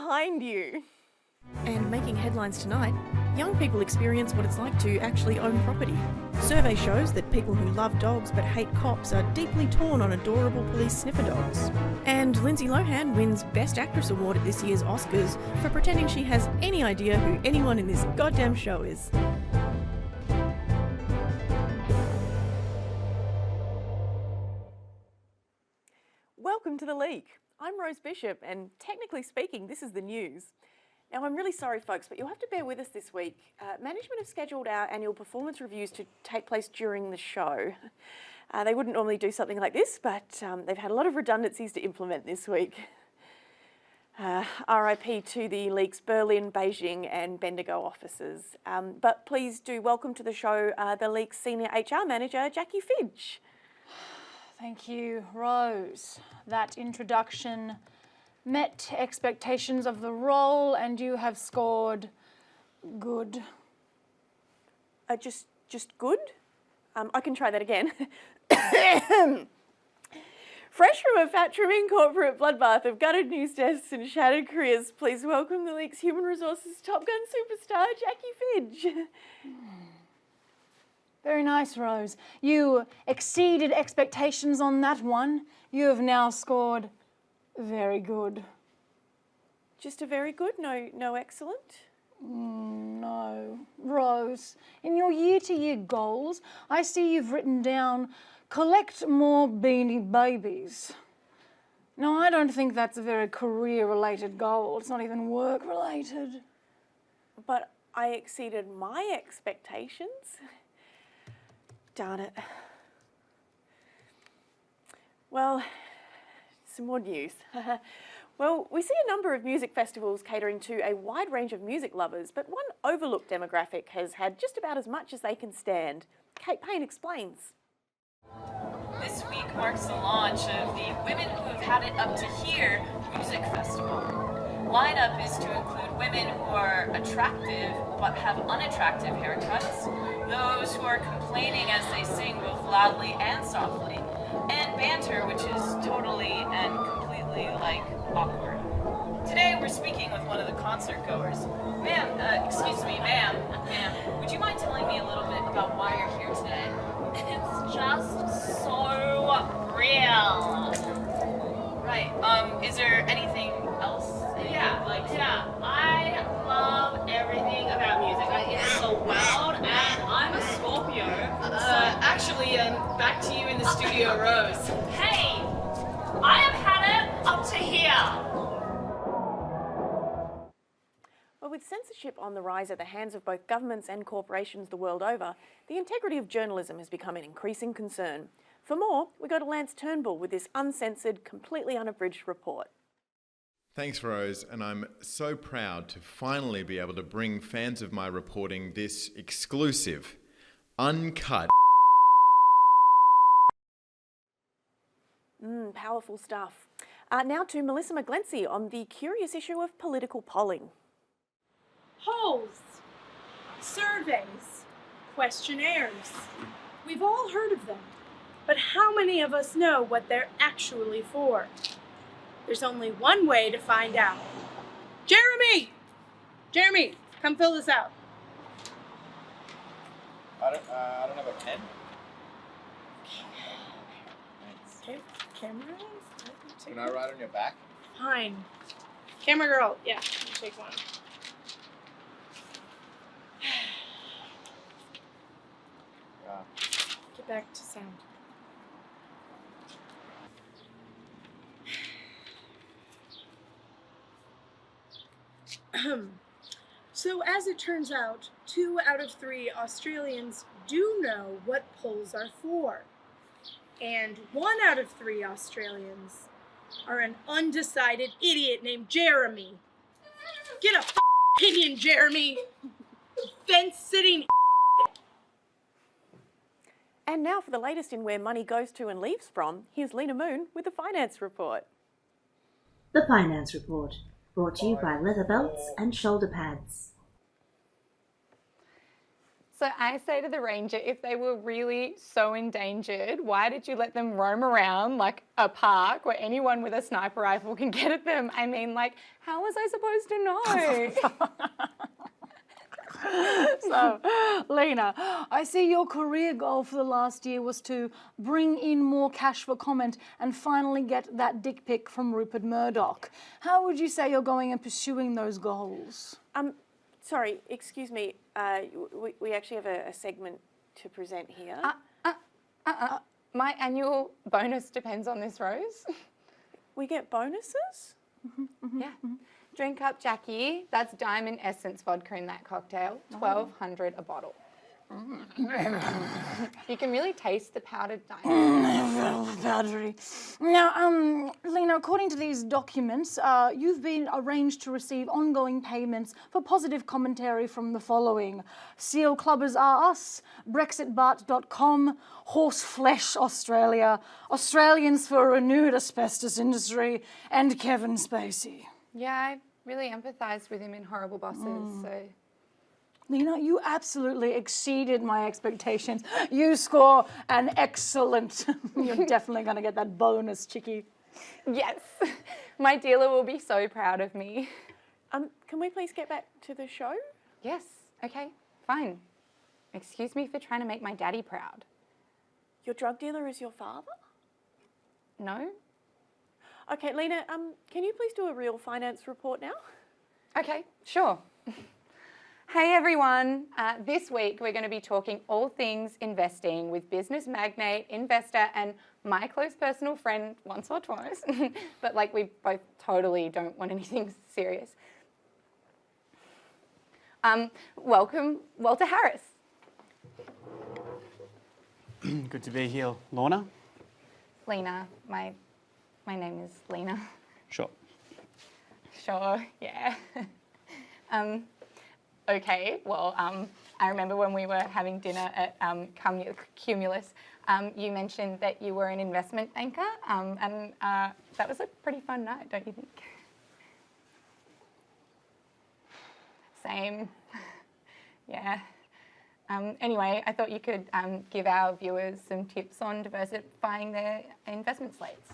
behind you. And making headlines tonight, young people experience what it's like to actually own property. Survey shows that people who love dogs but hate cops are deeply torn on adorable police sniffer dogs. And Lindsay Lohan wins Best Actress Award at this year's Oscars for pretending she has any idea who anyone in this goddamn show is. Welcome to The Leak. I'm Rose Bishop, and technically speaking, this is the news. Now, I'm really sorry, folks, but you'll have to bear with us this week. Management have scheduled our annual performance reviews to take place during the show. They wouldn't normally do something like this, but they've had a lot of redundancies to implement this week. RIP to the Leak's Berlin, Beijing and Bendigo offices. But please do welcome to the show the Leak's Senior HR Manager, Jackie Fidge. Thank you, Rose. That introduction met expectations of the role, and you have scored good. Just good? I can try that again. Fresh from a fat-trimming corporate bloodbath of gutted news desks and shattered careers, please welcome the Leak's Human Resources Top Gun superstar, Jackie Fidge. Very nice, Rose. You exceeded expectations on that one. You have now scored very good. Just a very good, no excellent? No. Rose, in your year-to-year goals, I see you've written down, collect more Beanie Babies. No, I don't think that's a very career-related goal. It's not even work-related. But I exceeded my expectations. Darn it. Well, some more news. Well, we see a number of music festivals catering to a wide range of music lovers, but one overlooked demographic has had just about as much as they can stand. Kate Payne explains. This week marks the launch of the Women Who Have Had It Up to Here Music Festival. Lineup is to include women who are attractive but have unattractive haircuts, those who are complaining as they sing both loudly and softly, and banter, which is totally and completely, awkward. Today we're speaking with one of the concert goers. Excuse me, ma'am, would you mind telling me a little bit about why you're here today? It's just so real. Right, is there anything else? Yeah, I love everything about music. It's so loud, and I'm a Scorpio. Actually, back to you in the studio, Rose. Hey, I have had it up to here. Well, with censorship on the rise at the hands of both governments and corporations the world over, the integrity of journalism has become an increasing concern. For more, we go to Lance Turnbull with this uncensored, completely unabridged report. Thanks, Rose, and I'm so proud to finally be able to bring fans of my reporting this exclusive, uncut. Powerful stuff. Now to Melissa McGlency on the curious issue of political polling. Polls, surveys, questionnaires. We've all heard of them, but how many of us know what they're actually for? There's only one way to find out. Jeremy, come fill this out. I don't have a pen. Okay, camera. Can I ride on your back? Fine. Camera girl, yeah, take one. Yeah. Get back to sound. So as it turns out, 2 out of 3 Australians do know what polls are for. And 1 out of 3 Australians are an undecided idiot named Jeremy. Get a opinion, Jeremy! Fence-sitting. And now for the latest in where money goes to and leaves from, here's Lena Moon with the Finance Report. The Finance Report, brought to you by leather belts and shoulder pads. So I say to the ranger, if they were really so endangered, why did you let them roam around like a park where anyone with a sniper rifle can get at them? I mean, like, how was I supposed to know? So, Lena, I see your career goal for the last year was to bring in more cash for comment and finally get that dick pic from Rupert Murdoch. How would you say you're going and pursuing those goals? Sorry, excuse me. We actually have a segment to present here. My annual bonus depends on this, Rose. We get bonuses? Yeah. Drink up, Jackie. That's Diamond Essence vodka in that cocktail. 1,200 a bottle. You can really taste the powdered diamond. Powdery. Now, Lena, according to these documents, you've been arranged to receive ongoing payments for positive commentary from the following: Seal Clubbers Are Us, BrexitBart.com, Horseflesh Australia, Australians for a Renewed Asbestos Industry, and Kevin Spacey. Yeah, I really empathise with him in Horrible Bosses, so... Lena, you absolutely exceeded my expectations. You score an excellent. You're definitely going to get that bonus, chickie. Yes, my dealer will be so proud of me. Can we please get back to the show? Yes, okay, fine. Excuse me for trying to make my daddy proud. Your drug dealer is your father? No? Okay, Lena, can you please do a real finance report now? Okay, sure. Hey everyone, this week we're going to be talking all things investing with business magnate, investor and my close personal friend once or twice, but like we both totally don't want anything serious. Welcome, Walter Harris. Good to be here, Lorna. Lena, my name is Lena. Sure. Sure, yeah. Okay, well, I remember when we were having dinner at Cumulus, you mentioned that you were an investment banker, and that was a pretty fun night, don't you think? Same, yeah. Anyway, I thought you could give our viewers some tips on diversifying their investment slates.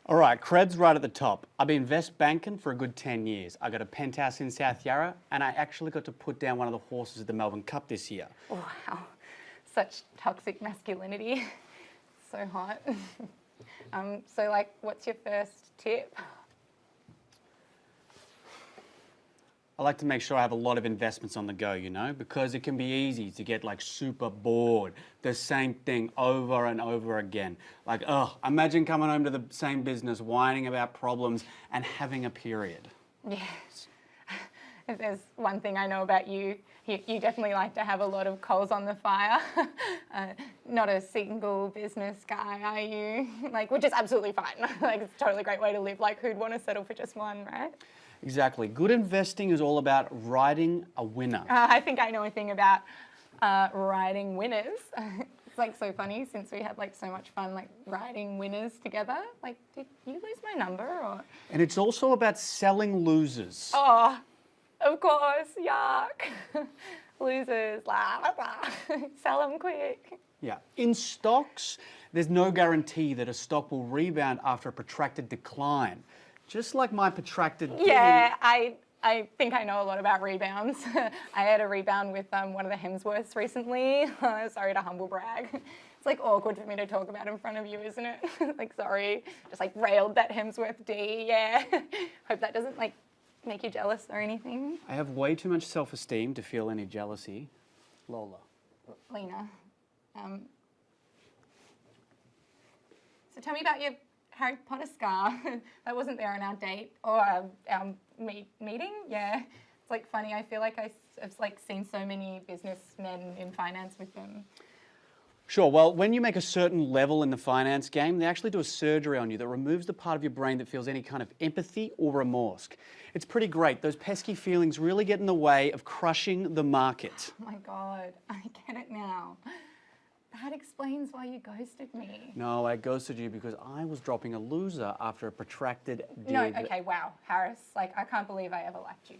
All right, cred's right at the top. I've been invest banking for a good 10 years. I got a penthouse in South Yarra, and I actually got to put down one of the horses at the Melbourne Cup this year. Oh, wow, such toxic masculinity. So hot. So, like, what's your first tip? I like to make sure I have a lot of investments on the go, you know, because it can be easy to get like super bored, the same thing over and over again. Like, imagine coming home to the same business, whining about problems and having a period. Yes. If there's one thing I know about you, you definitely like to have a lot of coals on the fire. Not a single business guy, are you? Like, which is absolutely fine. Like, it's a totally great way to live. Like, who'd want to settle for just one, right? Exactly. Good investing is all about riding a winner. I think I know a thing about riding winners. It's like so funny since we had like so much fun like riding winners together. Like, did you lose my number or? And it's also about selling losers. Oh, of course, yuck. Losers, blah, blah, blah. Sell them quick. Yeah. In stocks, there's no guarantee that a stock will rebound after a protracted decline. Just like my protracted... Yeah, I think I know a lot about rebounds. I had a rebound with one of the Hemsworths recently. Sorry to humble brag. It's like awkward for me to talk about in front of you, isn't it? Like, sorry, just like railed that Hemsworth D, yeah. Hope that doesn't like make you jealous or anything. I have way too much self-esteem to feel any jealousy. Lola. Lena, so tell me about your Harry Potter scar. That wasn't there on our date or our meeting. Yeah, it's like funny. I feel like I've like seen so many businessmen in finance with them. Sure, well, when you make a certain level in the finance game, they actually do a surgery on you that removes the part of your brain that feels any kind of empathy or remorse. It's pretty great. Those pesky feelings really get in the way of crushing the market. Oh my God, I get it now. That explains why you ghosted me. No, I ghosted you because I was dropping a loser after a protracted dig. No, okay, wow, Harris, like I can't believe I ever liked you.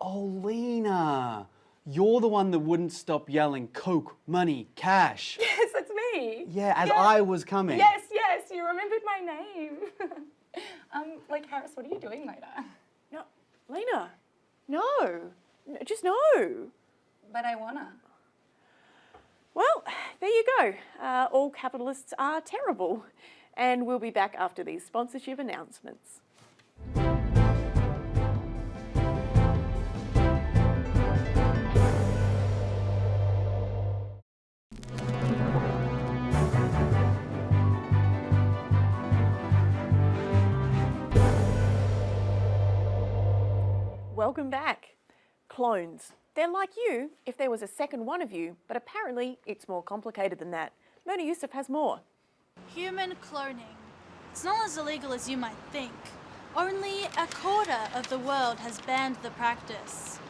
Oh, Lena, you're the one that wouldn't stop yelling Coke, money, cash. Yes, that's me. Yeah, as I was coming. Yes, you remembered my name. Like, Harris, what are you doing later? No, Lena, no, just no. But I wanna. Well, there you go. All capitalists are terrible. And we'll be back after these sponsorship announcements. Welcome back. Clones. They're like you if there was a second one of you, but apparently it's more complicated than that. Mona Yusuf has more. Human cloning. It's not as illegal as you might think. Only a quarter of the world has banned the practice.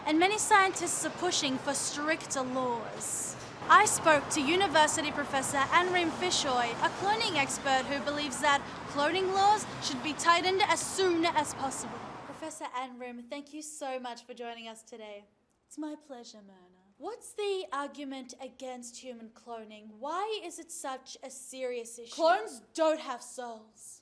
And many scientists are pushing for stricter laws. I spoke to University Professor Anrim Fishoy, a cloning expert who believes that cloning laws should be tightened as soon as possible. Professor Anrim, thank you so much for joining us today. It's my pleasure, Myrna. What's the argument against human cloning? Why is it such a serious issue? Clones don't have souls.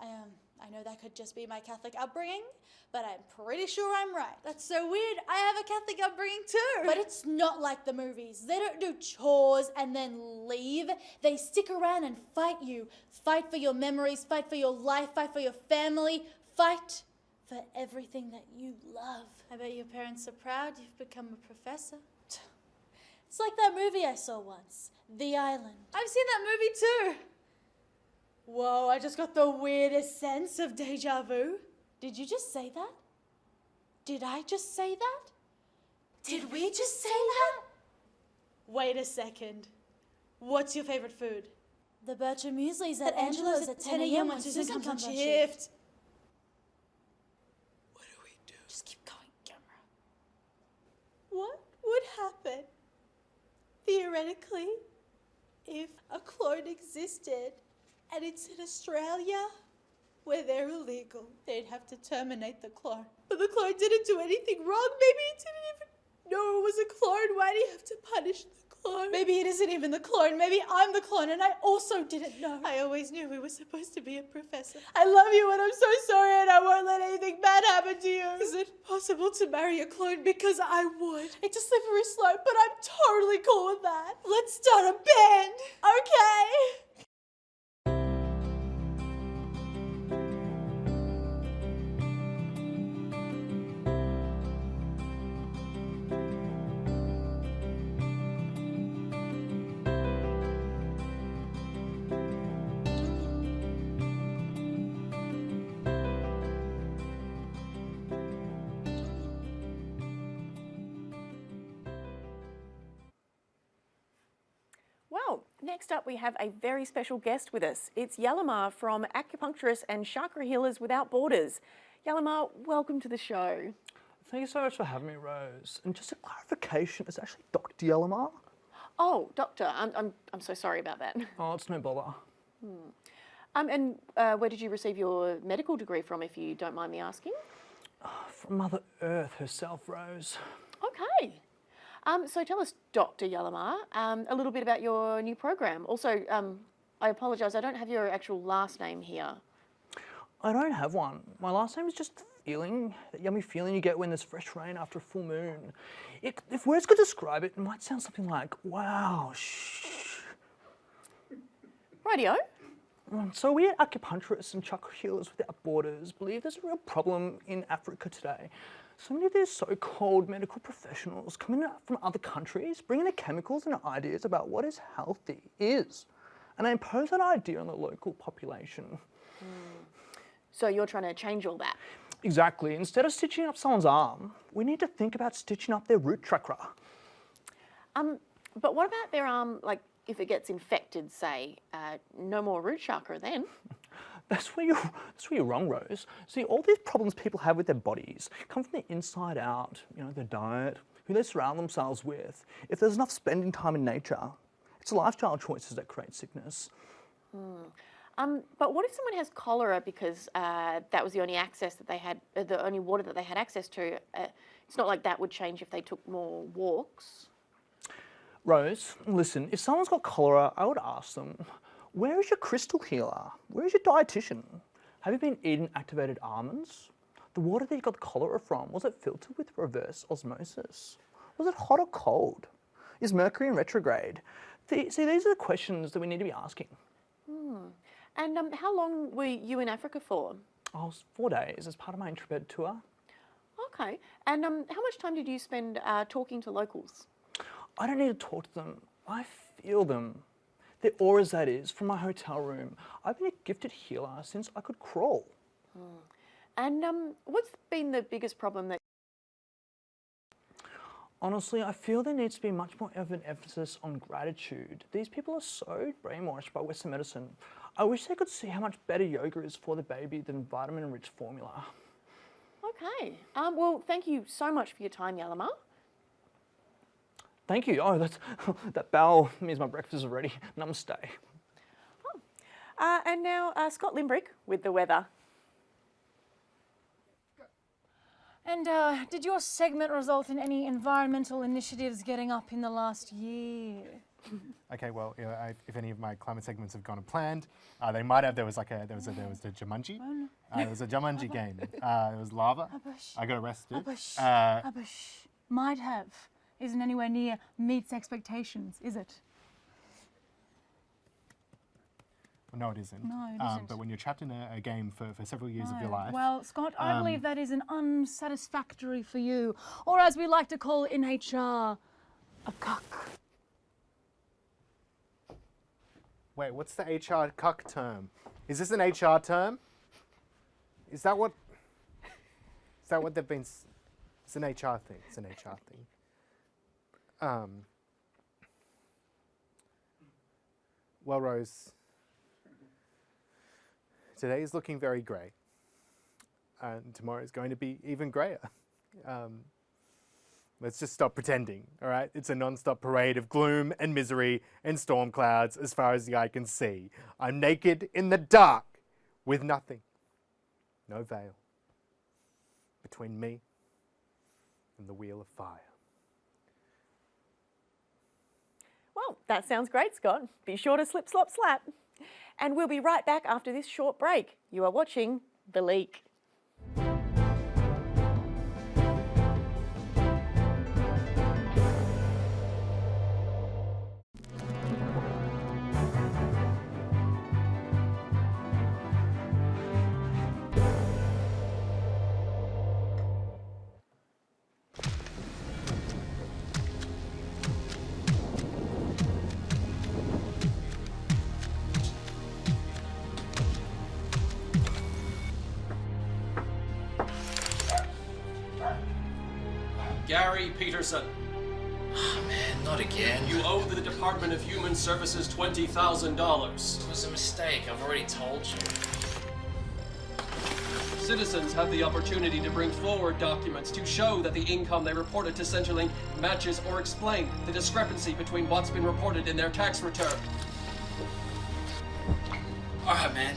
I know that could just be my Catholic upbringing, but I'm pretty sure I'm right. That's so weird. I have a Catholic upbringing too. But it's not like the movies. They don't do chores and then leave. They stick around and fight you. Fight for your memories, fight for your life, fight for your family, fight for everything that you love. I bet your parents are proud you've become a professor. It's like that movie I saw once, The Island. I've seen that movie too. Whoa, I just got the weirdest sense of deja vu. Did you just say that? Did I just say that? Did we just say that? Wait a second. What's your favorite food? The Bircher muesli's at Angelo's at 10 a.m. when Susan comes on shift. What do we do? Just keep going, camera. What would happen, theoretically, if a clone existed and it's in Australia where they're illegal? They'd have to terminate the clone. But the clone didn't do anything wrong. Maybe it didn't even know it was a clone. Why do you have to punish the clone? Maybe it isn't even the clone. Maybe I'm the clone and I also didn't know. I always knew we were supposed to be a professor. I love you and I'm so sorry and I won't let anything bad happen to you. Is it possible to marry a clone? Because I would. It's a slippery slope, but I'm totally cool with that. Let's start a band, okay? Well, next up we have a very special guest with us. It's Yalimar from Acupuncturists and Chakra Healers Without Borders. Yalimar, welcome to the show. Thank you so much for having me, Rose. And just a clarification, it's actually Dr. Yalimar. Oh, doctor, I'm so sorry about that. Oh, it's no bother. And where did you receive your medical degree from, if you don't mind me asking? From Mother Earth herself, Rose. Okay. So tell us, Dr. Yalimar, a little bit about your new program. Also, I apologise, I don't have your actual last name here. I don't have one. My last name is just feeling, that yummy feeling you get when there's fresh rain after a full moon. If words could describe it, it might sound something like, wow, shh. Rightio. So we at Acupuncturists and Chakra Healers Without Borders believe there's a real problem in Africa today. So many of these so-called medical professionals coming in from other countries, bringing their chemicals and ideas about what is healthy is. And they impose that idea on the local population. So you're trying to change all that? Exactly. Instead of stitching up someone's arm, we need to think about stitching up their root chakra. But what about their arm, like if it gets infected, say, no more root chakra then? That's where you're wrong, Rose. See, all these problems people have with their bodies come from the inside out. You know, their diet, who they surround themselves with. If there's enough spending time in nature, it's lifestyle choices that create sickness. But what if someone has cholera because that was the only access that they had, the only water that they had access to? It's not like that would change if they took more walks. Rose, listen, if someone's got cholera, I would ask them, where is your crystal healer? Where is your dietitian? Have you been eating activated almonds? The water that you got the cholera from, was it filtered with reverse osmosis? Was it hot or cold? Is Mercury in retrograde? See, these are the questions that we need to be asking. And how long were you in Africa for? Oh, it was 4 days as part of my Intrepid tour. Okay. And how much time did you spend talking to locals? I don't need to talk to them. I feel them. Their auras, that is, from my hotel room. I've been a gifted healer since I could crawl. And what's been the biggest problem that... Honestly, I feel there needs to be much more of an emphasis on gratitude. These people are so brainwashed by Western medicine. I wish they could see how much better yoga is for the baby than vitamin-rich formula. Okay. Well, thank you so much for your time, Yalama. Thank you. Oh, that bell means my breakfast is ready. Namaste. And now Scott Limbrick with the weather. And did your segment result in any environmental initiatives getting up in the last year? Okay, well, if any of my climate segments have gone as planned, they might have. There was the Jumanji. It was a Jumanji game. It was lava. I got arrested. Might have. Isn't anywhere near meets expectations, is it? Well, no, it isn't. No, it isn't. But when you're trapped in a game for several years of your life... Well, Scott, I believe that is an unsatisfactory for you, or as we like to call in HR, a cuck. Wait, what's the HR cuck term? Is this an HR term? Is that what they've been... It's an HR thing. It's an HR thing. Well, Rose, today is looking very grey, and tomorrow is going to be even greyer. Let's just stop pretending, all right? It's a non-stop parade of gloom and misery and storm clouds as far as the eye can see. I'm naked in the dark with nothing, no veil, between me and the wheel of fire. Well, that sounds great, Scott. Be sure to slip, slop, slap. And we'll be right back after this short break. You are watching The Leak. Gary Peterson. Oh man, not again. You owe the Department of Human Services $20,000. It was a mistake, I've already told you. Citizens have the opportunity to bring forward documents to show that the income they reported to Centrelink matches or explain the discrepancy between what's been reported in their tax return. Alright man,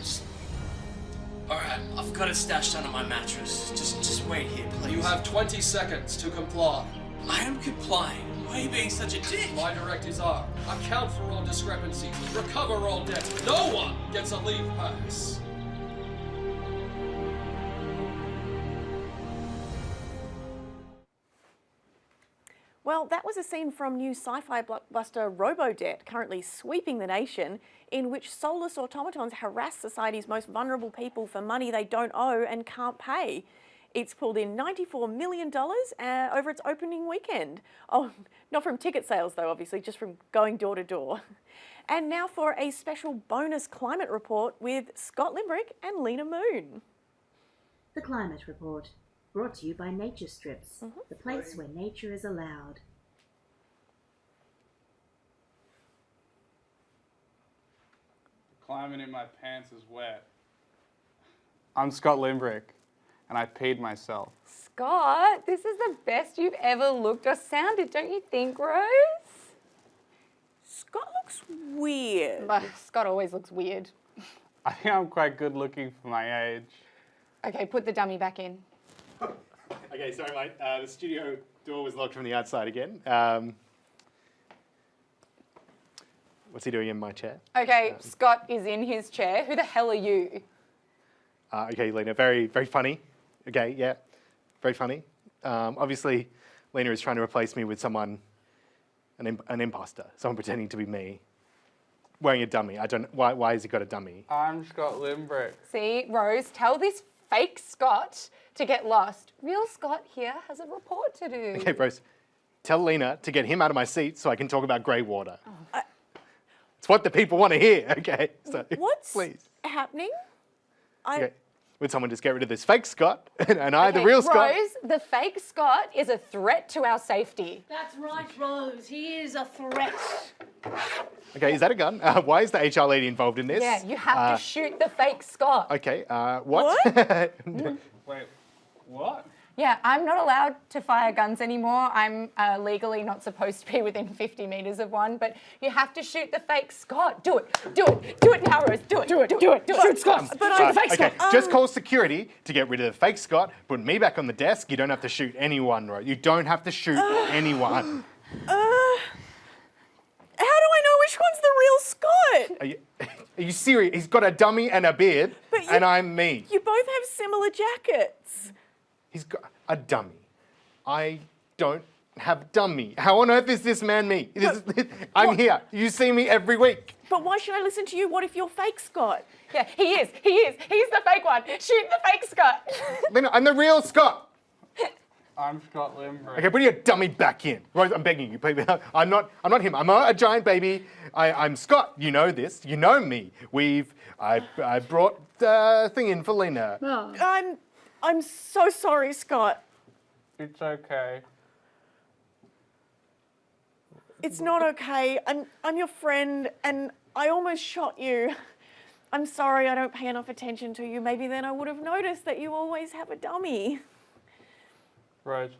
Alright, I've got it stashed under my mattress. Just wait here, please. You have 20 seconds to comply. I am complying. Why are you being such a dick? My directives are: account for all discrepancies, recover all debt. No one gets a leave pass. Well, that was a scene from new sci-fi blockbuster Robodebt, currently sweeping the nation, in which soulless automatons harass society's most vulnerable people for money they don't owe and can't pay. It's pulled in $94 million over its opening weekend. Oh, not from ticket sales though, obviously, just from going door to door. And now for a special bonus climate report with Scott Limbrick and Lena Moon. The Climate Report, brought to you by Nature Strips, the place where nature is allowed. The climate in my pants is wet. I'm Scott Limbrick, and I peed myself. Scott, this is the best you've ever looked or sounded, don't you think, Rose? Scott looks weird. But Scott always looks weird. I think I'm quite good looking for my age. Okay, put the dummy back in. Okay, sorry, mate. The studio door was locked from the outside again. What's he doing in my chair? Okay, Scott is in his chair. Who the hell are you? Okay, Lena, very, very funny. Okay, yeah, very funny. Obviously, Lena is trying to replace me with someone, an imposter, someone pretending to be me, wearing a dummy. I don't. Why has he got a dummy? I'm Scott Limbrick. See, Rose, tell this fake Scott to get lost. Real Scott here has a report to do. Okay, Rose, tell Lena to get him out of my seat so I can talk about grey water. It's what the people want to hear. Okay, so What's please. happening? Okay. Would someone just get rid of this fake Scott and I, the Okay, real Scott? Rose, the fake Scott is a threat to our safety. That's right, Rose. He is a threat. Okay, is that a gun? Why is the HR lady involved in this? Yeah, you have to shoot the fake Scott. Okay, what? Wait, what? Yeah, I'm not allowed to fire guns anymore. I'm legally not supposed to be within 50 metres of one, but you have to shoot the fake Scott. Do it. Do it. Do it now, Rose. Do it. Do it. Do it. Shoot Scott. Shoot the fake Okay, Scott. just call security to get rid of the fake Scott. Put me back on the desk. You don't have to shoot anyone, right? You don't have to shoot anyone. How do I know which one's the real Scott? Are you serious? He's got a dummy and a beard, and I'm me. You both have similar jackets. He's got a dummy. I don't have dummy. How on earth is this man me? I'm here. You see me every week. But why should I listen to you? What if you're fake Scott? Yeah, he is. He is. He's the fake one. Shoot the fake Scott. Lena, I'm the real Scott. I'm Scott Limbrick. Okay, put your dummy back in. Rose, I'm begging you. Please. I'm not him. I'm a giant baby. I'm Scott. You know this. You know me. I brought the thing in for Lena. I'm so sorry, Scott. It's okay. It's not okay. I'm your friend, and I almost shot you. I'm sorry I don't pay enough attention to you. Maybe then I would have noticed that you always have a dummy. Rose,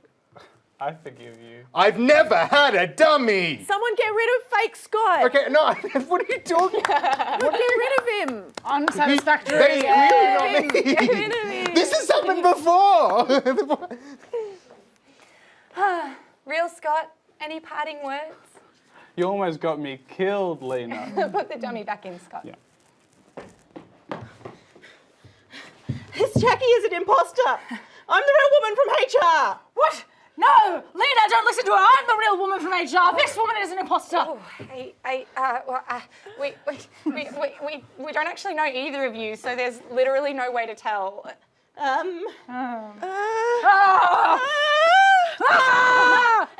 I forgive you. I've never had a dummy. Someone get rid of fake Scott. Okay, no, what are you talking about? Get rid of him. Unsatisfactory. They clearly not me. Get rid of him. This has happened before. Real Scott, any parting words? You almost got me killed, Lena. Put the dummy back in, Scott. Yeah. This Jackie is an imposter. I'm the real woman from HR. What? No, Lena, don't listen to her. I'm the real woman from HR. This woman is an imposter. Oh, we don't actually know either of you, so there's literally no way to tell.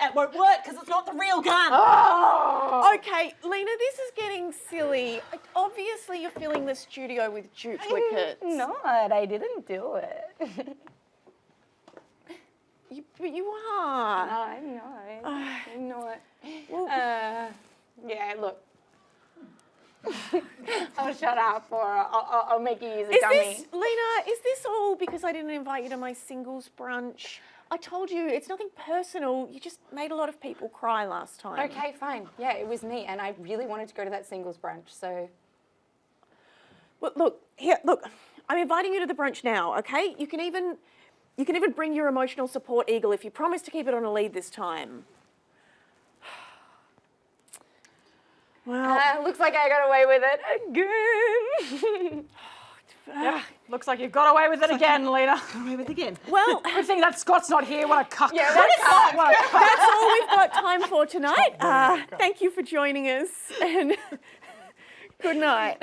It won't work because it's not the real gun. Okay, Lena, this is getting silly. Obviously, you're filling the studio with duplicates. Not, I didn't do it. But you are. No, I'm not. Yeah, look. I'll shut up or I'll make you use a dummy. Lena, is this all because I didn't invite you to my singles brunch? I told you, it's nothing personal. You just made a lot of people cry last time. Okay, fine. Yeah, it was me, and I really wanted to go to that singles brunch, so... Well, look, I'm inviting you to the brunch now, okay? You can even bring your emotional support eagle if you promise to keep it on a lead this time. Well, looks like I got away with it again. Yep. Looks like you've got away with it again, Lena. Got away with it again. Well, Good thing that Scott's not here. What a cuck. Yeah, what a cuck. What a cuck. that's all we've got time for tonight. Thank you for joining us, and good night.